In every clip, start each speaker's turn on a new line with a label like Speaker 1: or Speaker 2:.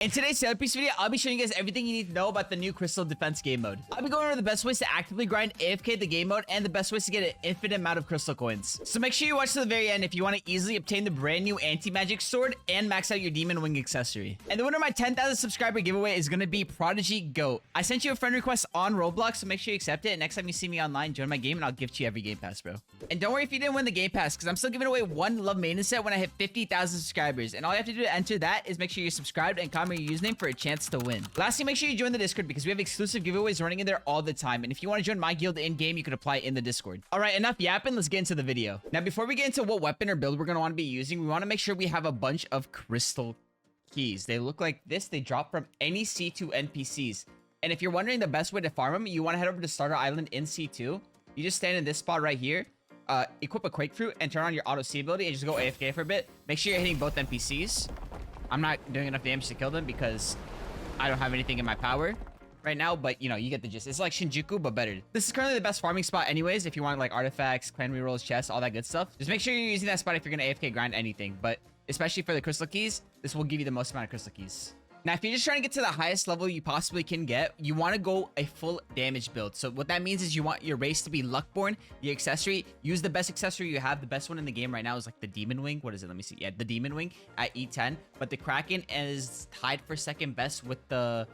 Speaker 1: In today's setup piece video, I'll be showing you guys everything you need to know about the new Crystal Defense game mode. I'll be going over the best ways to actively grind AFK the game mode and the best ways to get an infinite amount of crystal coins. So make sure you watch to the very end if you want to easily obtain the brand new anti-magic sword and max out your demon wing accessory. And the winner of my 10,000 subscriber giveaway is going to be Prodigy Goat. I sent you a friend request on Roblox, so make sure you accept it. And next time you see me online, join my game and I'll gift you every game pass, bro. And don't worry if you didn't win the game pass, because I'm still giving away one love maintenance set when I hit 50,000 subscribers. And all you have to do to enter that is make sure you're subscribed and comment your username for a chance to win. Lastly, make sure you join the Discord because we have exclusive giveaways running in there all the time. And if you want to join my guild in game, you can apply in the Discord. All right, enough yapping. Let's get into the video. Now, before we get into what weapon or build we're going to want to be using, we want to make sure we have a bunch of crystal keys. They look like this. They drop from any C2 NPCs. And if you're wondering the best way to farm them, you want to head over to Starter Island in C2. You just stand in this spot right here, equip a Quake Fruit, and turn on your auto C ability and just go AFK for a bit. Make sure you're hitting both NPCs. I'm not doing enough damage to kill them because I don't have anything in my power right now, but you know, you get the gist. It's like Shinjuku, but better. This is currently the best farming spot anyways, if you want like artifacts, clan rerolls, chests, all that good stuff. Just make sure you're using that spot if you're gonna AFK grind anything, but especially for the crystal keys, this will give you the most amount of crystal keys. Now, if you're just trying to get to the highest level you possibly can get, you want to go a full damage build. So what that means is you want your race to be Luckborn, the accessory. Use the best accessory you have. The best one in the game right now is like the Demon Wing. What is it? Let me see. Yeah, the Demon Wing at E10. But the Kraken is tied for second best with the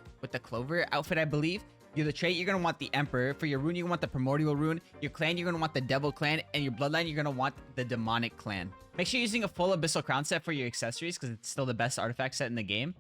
Speaker 1: Clover outfit, I believe. You're the trait, you're going to want the Emperor. For your rune, you're going to want the Primordial Rune. Your clan, you're going to want the Devil Clan. And your bloodline, you're going to want the Demonic Clan. Make sure you're using a full Abyssal Crown set for your accessories because it's still the best artifact set in the game.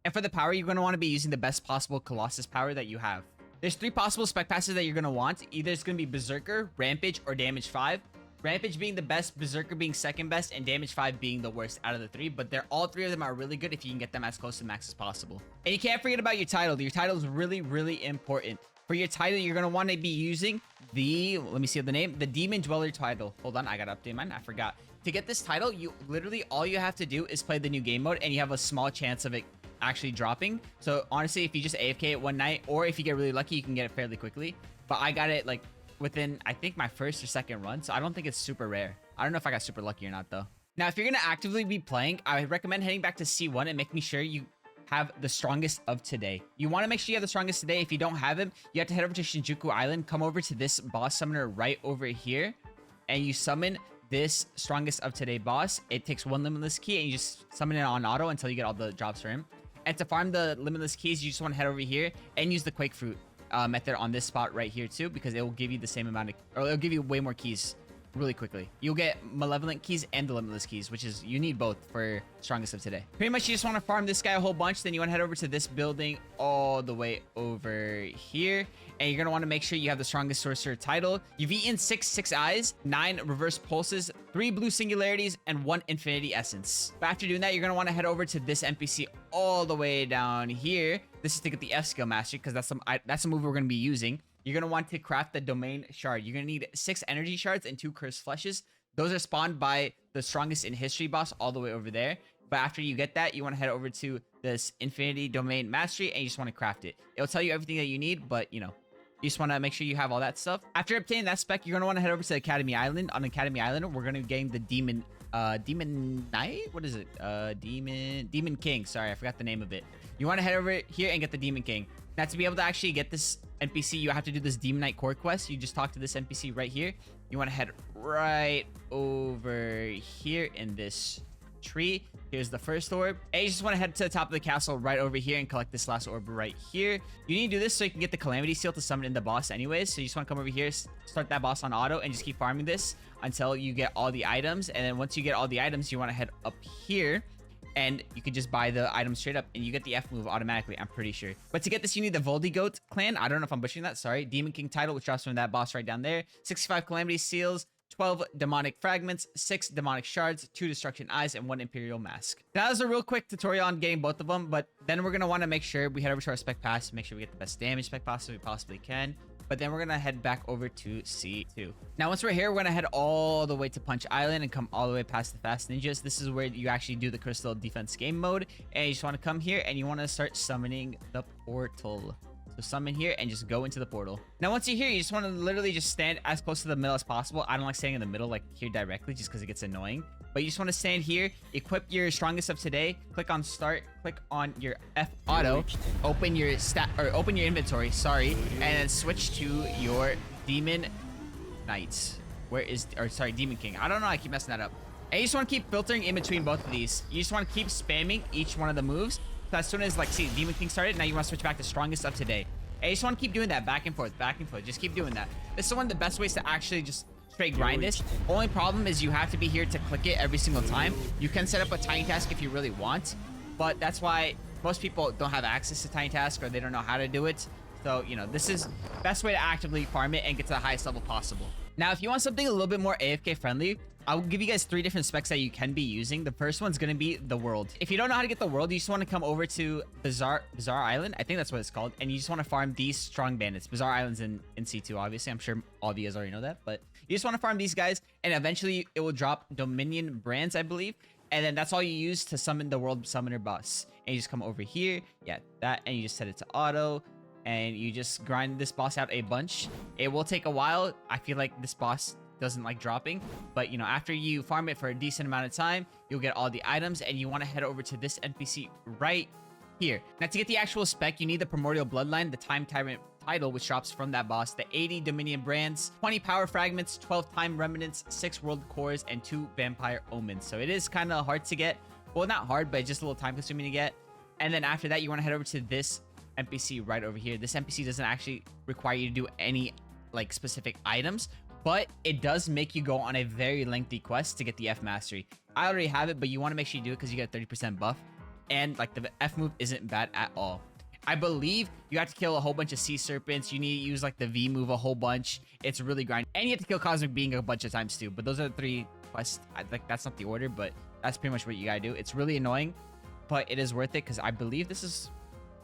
Speaker 1: And for the power, you're going to want to be using the best possible Colossus power that you have. There's 3 possible spec passes that you're going to want. Either it's going to be Berserker, Rampage, or Damage 5. Rampage being the best, Berserker being second best, and Damage 5 being the worst out of the 3. But all 3 of them are really good if you can get them as close to max as possible. And you can't forget about your title. Your title is really, really important. For your title, you're going to want to be using the, let me see the name, the Demon Dweller title. Hold on, I got to update mine. I forgot. To get this title, you literally, all you have to do is play the new game mode, and you have a small chance of it actually dropping. So honestly, if you just AFK it one night, or if you get really lucky, you can get it fairly quickly. But I got it like within, I think, my first or second run, so I don't think it's super rare. I don't know if I got super lucky or not though. Now, if you're gonna actively be playing, I recommend heading back to C1 and making sure you have the strongest of today. You want to make sure you have the strongest today. If you don't have him, you have to head over to Shinjuku Island, come over to this boss summoner right over here, and you summon this strongest of today boss. It takes 1 limitless key, and you just summon it on auto until you get all the jobs for him. And to farm the limitless keys, you just want to head over here and use the Quake Fruit method on this spot right here too, because it will give you the same amount of, or it'll give you way more keys really quickly. You'll get malevolent keys and the limitless keys, which is, you need both for strongest of today. Pretty much you just want to farm this guy a whole bunch, then you want to head over to this building all the way over here, and you're going to want to make sure you have the strongest sorcerer title. You've eaten 6 eyes, 9 reverse pulses, 3 blue singularities, and 1 infinity essence. But after doing that, you're going to want to head over to this NPC all the way down here. This is to get the F skill mastery, because that's a move we're going to be using. You're going to want to craft the domain shard. You're going to need 6 energy shards and 2 cursed fleshes. Those are spawned by the strongest in history boss all the way over there. But after you get that, you want to head over to this infinity domain mastery, and you just want to craft it. It'll tell you everything that you need, but you know, you just want to make sure you have all that stuff. After obtaining that spec, you're going to want to head over to Academy Island. On Academy Island, we're going to be getting the Demon Knight? What is it? Demon King. Sorry, I forgot the name of it. You want to head over here and get the Demon King. Now, to be able to actually get this NPC, you have to do this Demon Knight core quest. You just talk to this NPC right here. You want to head right over here in this tree. Here's the first orb. And you just want to head to the top of the castle right over here and collect this last orb right here. You need to do this so you can get the Calamity Seal to summon in the boss anyways. So you just want to come over here, start that boss on auto, and just keep farming this until you get all the items. And then once you get all the items, you want to head up here, and you can just buy the items straight up, and you get the F move automatically, I'm pretty sure. But to get this, you need the Voldigoat clan. I don't know if I'm butchering that. Sorry. Demon King title, which drops from that boss right down there. 65 Calamity Seals, 12 demonic fragments, 6 demonic shards, 2 destruction eyes, and 1 imperial mask. That was a real quick tutorial on getting both of them, but then we're going to want to make sure we head over to our spec pass, make sure we get the best damage spec pass we possibly can. But then we're going to head back over to C2. Now, once we're here, we're going to head all the way to Punch Island and come all the way past the Fast Ninjas. This is where you actually do the Crystal Defense game mode. And you just want to come here and you want to start summoning the portal. So summon here and just go into the portal. Now, once you're here, you just want to literally just stand as close to the middle as possible. I don't like standing in the middle, like here directly, just because it gets annoying. But you just want to stand here, equip your strongest of today, click on start, click on your F auto, open your open your inventory, sorry, and then switch to your demon knights. Demon king. I don't know, I keep messing that up. And you just want to keep filtering in between both of these. You just want to keep spamming each one of the moves. So as soon as, like, see, Demon King started, now you want to switch back to strongest of today. And you just want to keep doing that back and forth. Just keep doing that. This is one of the best ways to actually just straight grind this. Only problem is you have to be here to click it every single time. You can set up a tiny task if you really want, but that's why most people don't have access to tiny task, or they don't know how to do it. So, you know, this is best way to actively farm it and get to the highest level possible. Now, if you want something a little bit more AFK friendly, I'll give you guys 3 different specs that you can be using. The first one's going to be the world. If you don't know how to get the world, you just want to come over to Bizarre Island. I think that's what it's called. And you just want to farm these strong bandits. Bizarre Island's in C2, obviously. I'm sure all of you guys already know that. But you just want to farm these guys. And eventually, it will drop Dominion brands, I believe. And then that's all you use to summon the world summoner boss. And you just come over here. Yeah, that. And you just set it to auto. And you just grind this boss out a bunch. It will take a while. I feel like this boss doesn't like dropping, but you know, after you farm it for a decent amount of time, you'll get all the items, and you want to head over to this NPC right here. Now, to get the actual spec, you need the Primordial Bloodline, the Time Tyrant title, which drops from that boss, the 80 Dominion brands, 20 power fragments, 12 time remnants, 6 world cores, and 2 vampire omens. So it is kind of hard to get. Well, not hard, but just a little time consuming to get. And then after that, you want to head over to this NPC right over here. This NPC doesn't actually require you to do any like specific items, but it does make you go on a very lengthy quest to get the F mastery. I already have it, but you want to make sure you do it because you get a 30% buff, and like the F move isn't bad at all. I believe you have to kill a whole bunch of sea serpents. You need to use like the V move a whole bunch. It's really grind, and you have to kill Cosmic Being a bunch of times too. But those are the 3 quests. Like, that's not the order, but that's pretty much what you gotta do. It's really annoying, but it is worth it because I believe this is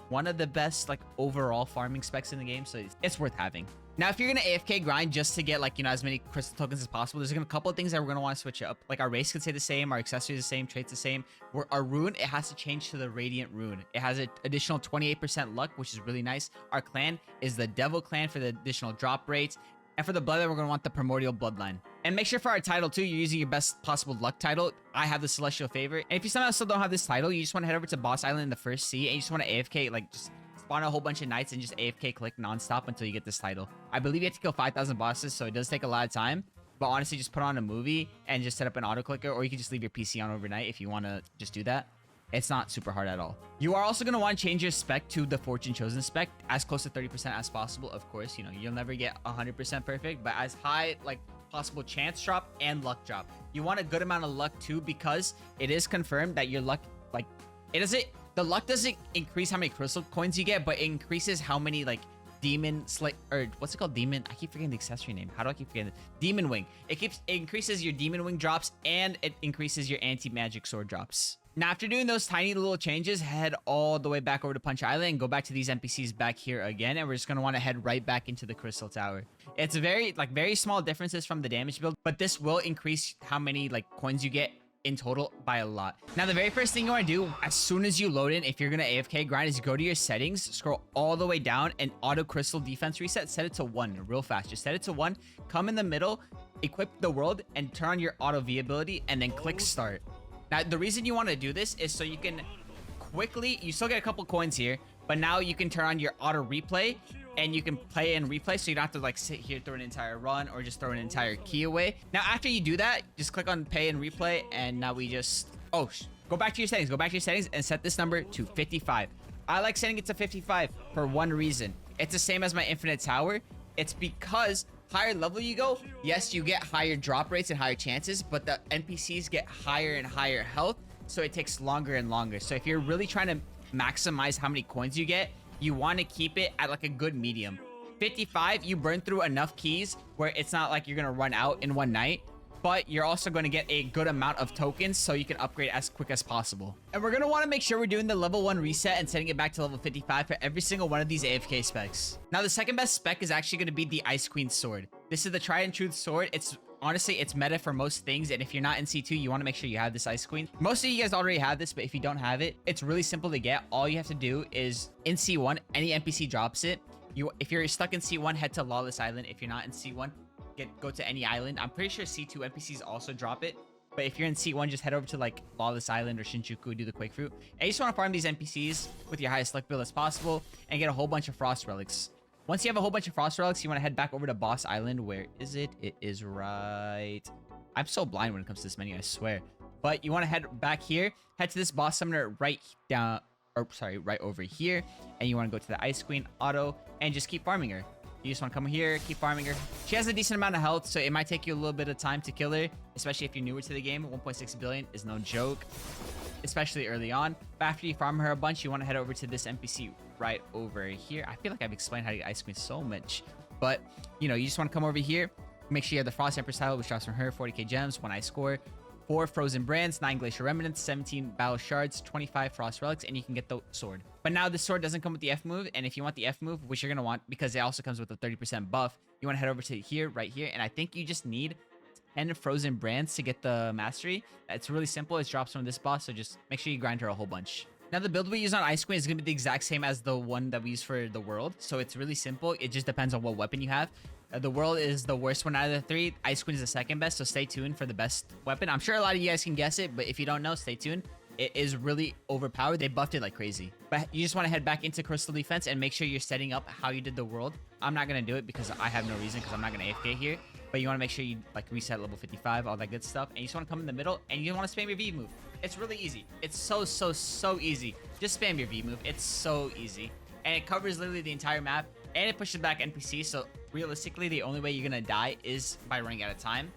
Speaker 1: one of the best like overall farming specs in the game, so it's worth having. Now, if you're gonna AFK grind just to get like, you know, as many crystal tokens as possible, there's gonna be a couple of things that we're gonna want to switch up. Like, our race could stay the same, our accessories the same, traits the same. Our rune, it has to change to the Radiant rune. It has an additional 28% luck, which is really nice. Our clan is the Devil clan for the additional drop rates. And for the bloodline, we're gonna want the Primordial Bloodline. And make sure for our title too, you're using your best possible luck title. I have the Celestial Favor. And if you somehow still don't have this title, you just want to head over to Boss Island in the first sea, and you just want to AFK, like, just spawn a whole bunch of knights and just AFK click nonstop until you get this title. I believe you have to kill 5,000 bosses, so it does take a lot of time. But honestly, just put on a movie and just set up an auto clicker, or you can just leave your PC on overnight if you want to just do that. It's not super hard at all. You are also going to want to change your spec to the Fortune Chosen spec, as close to 30% as possible. Of course, you know, you'll never get 100% perfect, but as high like possible chance drop and luck drop. You want a good amount of luck too, because it is confirmed that your luck, like, the luck doesn't increase how many crystal coins you get, but it increases how many like demon or what's it called? Demon. I keep forgetting the accessory name. How do I keep forgetting it? Demon wing. It increases your demon wing drops, and it increases your anti-magic sword drops. Now, after doing those tiny little changes, head all the way back over to Punch Island and go back to these NPCs back here again, and we're just going to want to head right back into the Crystal Tower. It's very small differences from the damage build, but this will increase how many like coins you get in total by a lot. Now, the very first thing you want to do as soon as you load in, if you're going to AFK grind, is go to your settings, scroll all the way down, and auto crystal defense reset, set it to 1 real fast. Just set it to 1, come in the middle, equip the world, and turn on your auto V ability, and then click start. Now, the reason you want to do this is so you can quickly, you still get a couple coins here, but now you can turn on your auto replay, and you can play and replay, so you don't have to like sit here, throw an entire run, or just throw an entire key away. Now, after you do that, just click on pay and replay, and now we just, go back to your settings, and set this number to 55. I like setting it to 55 for one reason. It's the same as my infinite tower. It's because higher level you go, yes, you get higher drop rates and higher chances, but the NPCs get higher and higher health, so it takes longer and longer. So if you're really trying to maximize how many coins you get, you want to keep it at like a good medium. 55, you burn through enough keys where it's not like you're going to run out in one night, but you're also going to get a good amount of tokens so you can upgrade as quick as possible. And we're going to want to make sure we're doing the level 1 reset and setting it back to level 55 for every single one of these AFK specs. Now, the second best spec is actually going to be the Ice Queen sword. This is the tried and true sword. Honestly, it's meta for most things, and if you're not in C2, you want to make sure you have this Ice Queen. Most of you guys already have this, but if you don't have it, it's really simple to get. All you have to do is, in C1, any NPC drops it, If you're stuck in C1, head to Lawless Island. If you're not in C1, go to any island. I'm pretty sure C2 NPCs also drop it. But if you're in C1, just head over to like Lawless Island or Shinjuku, do the Quake Fruit. And you just want to farm these NPCs with your highest luck build as possible and get a whole bunch of Frost Relics. Once you have a whole bunch of Frost Relics, you want to head back over to Boss Island. Where is it? It is right... I'm so blind when it comes to this menu, I swear. But you want to head back here, head to this Boss Summoner right down... Or, sorry, right over here. And you want to go to the Ice Queen auto and just keep farming her. You just want to come here, keep farming her. She has a decent amount of health, so it might take you a little bit of time to kill her, especially if you're newer to the game. 1.6 billion is no joke, especially early on. But after you farm her a bunch, you want to head over to this NPC right over here. I feel like I've explained how to get Ice Queen so much, but you know, you just want to come over here. Make sure you have the Frost Empress title, which drops from her, 40k gems, 1 ice score, 4 frozen brands, 9 glacier remnants, 17 battle shards, 25 frost relics, and you can get the sword. But now this sword doesn't come with the F move, and if you want the F move, which you're gonna want because it also comes with a 30% buff, you want to head over to here, right here, and I think you just need 10 frozen brands to get the mastery. It's really simple. It drops from this boss, so just make sure you grind her a whole bunch. Now the build we use on Ice Queen is going to be the exact same as the one that we use for the world, so it's really simple. It just depends on what weapon you have. The world is the worst one out of the 3. Ice Queen is the second best, so stay tuned for the best weapon. I'm sure a lot of you guys can guess it, but if you don't know, stay tuned. It is really overpowered. They buffed it like crazy. But you just want to head back into Crystal Defense and make sure you're setting up how you did the world. I'm not going to do it because I have no reason, because I'm not going to AFK here. But you want to make sure you like reset level 55, all that good stuff. And you just want to come in the middle and you want to spam your V move. It's really easy. It's so easy. Just spam your V move. It's so easy. And it covers literally the entire map. And it pushes back NPCs. So realistically, the only way you're going to die is by running out of time.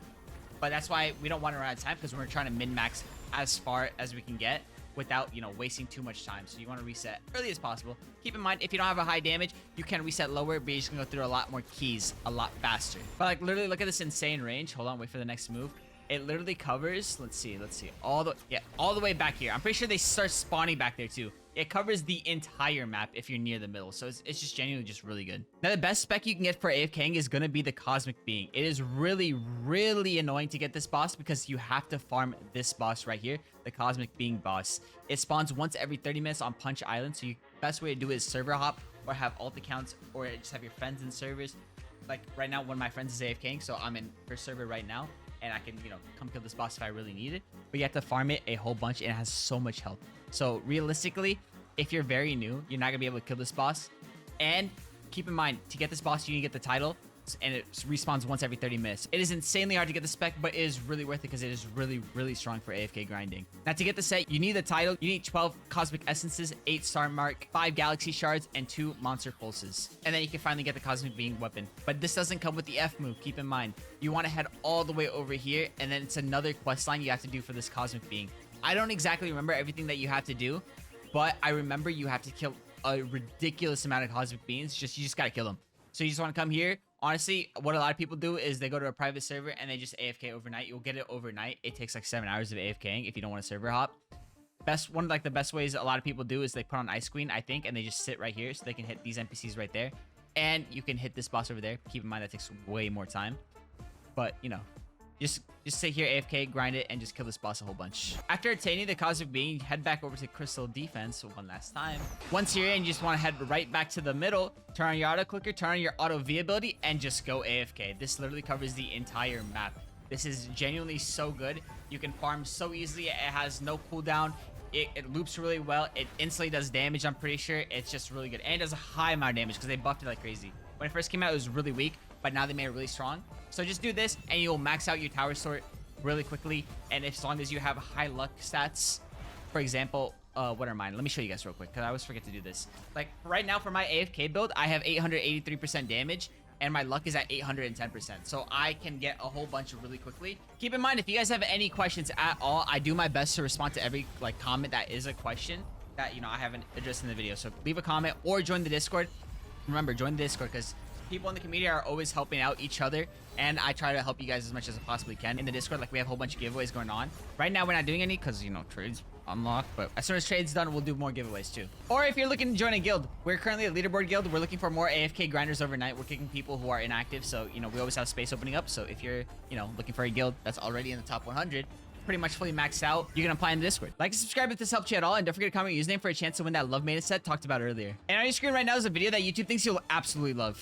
Speaker 1: But that's why we don't want to run out of time, because we're trying to min-max as far as we can get without, you know, wasting too much time. So you want to reset early as possible. Keep in mind, if you don't have a high damage, you can reset lower, but you're just gonna go through a lot more keys a lot faster. But like literally look at this insane range. Hold on, wait for the next move. It literally covers, let's see, all the way back here. I'm pretty sure they start spawning back there too. It covers the entire map if you're near the middle. So it's just genuinely just really good. Now, the best spec you can get for AFKing is going to be the Cosmic Being. It is really annoying to get this boss because you have to farm this boss right here, the Cosmic Being boss. It spawns once every 30 minutes on Punch Island. So the best way to do it is server hop or have alt accounts or just have your friends in servers. Like right now, one of my friends is AFKing, so I'm in her server right now. And I can, you know, come kill this boss if I really need it. But you have to farm it a whole bunch, and it has so much health. So realistically, if you're very new, you're not gonna be able to kill this boss. And keep in mind, to get this boss, you need to get the title, and it respawns once every 30 minutes. It is insanely hard to get the spec, but it is really worth it because it is really strong for AFK grinding. Now, to get the set, you need the title. You need 12 Cosmic Essences, 8 Star Mark, 5 Galaxy Shards, and 2 Monster Pulses. And then you can finally get the Cosmic Being weapon. But this doesn't come with the F move, keep in mind. You want to head all the way over here, and then it's another quest line you have to do for this Cosmic Being. I don't exactly remember everything that you have to do, but I remember you have to kill a ridiculous amount of Cosmic Beings. You just gotta kill them. So you just want to come here. Honestly, what a lot of people do is they go to a private server and they just AFK overnight. You'll get it overnight. It takes like 7 hours of AFKing if you don't want to server hop. One of like the best ways a lot of people do is they put on Ice Queen, I think, and they just sit right here so they can hit these NPCs right there. And you can hit this boss over there. Keep in mind that takes way more time. But, you know, just sit here, AFK, grind it, and just kill this boss a whole bunch. After attaining the Cosmic Being, head back over to Crystal Defense one last time. Once you're in, you just want to head right back to the middle, turn on your auto clicker, turn on your auto V ability, and just go AFK. This literally covers the entire map. This is genuinely so good. You can farm so easily. It has no cooldown. It loops really well. It instantly does damage, I'm pretty sure. It's just really good. And it does a high amount of damage because they buffed it like crazy. When it first came out, it was really weak, but now they made it really strong. So just do this, and you'll max out your tower sort really quickly. And as long as you have high luck stats, for example, what are mine? Let me show you guys real quick, because I always forget to do this. Like, right now for my AFK build, I have 883% damage, and my luck is at 810%. So I can get a whole bunch really quickly. Keep in mind, if you guys have any questions at all, I do my best to respond to every like comment that is a question that, you know, I haven't addressed in the video. So leave a comment or join the Discord. Remember, join the Discord because people in the community are always helping out each other, and I try to help you guys as much as I possibly can in the Discord. Like, we have a whole bunch of giveaways going on right now. We're not doing any because, you know, trades unlocked, but as soon as trade's done, we'll do more giveaways too. Or if you're looking to join a guild, we're currently a leaderboard guild. We're looking for more AFK grinders overnight. We're kicking people who are inactive, so, you know, we always have space opening up. So if you're, you know, looking for a guild that's already in the top 100, pretty much fully maxed out, you can apply in the Discord. Like and subscribe if this helped you at all, and don't forget to comment your username for a chance to win that Love Maiden set talked about earlier. And on your screen right now is a video that YouTube thinks you'll absolutely love.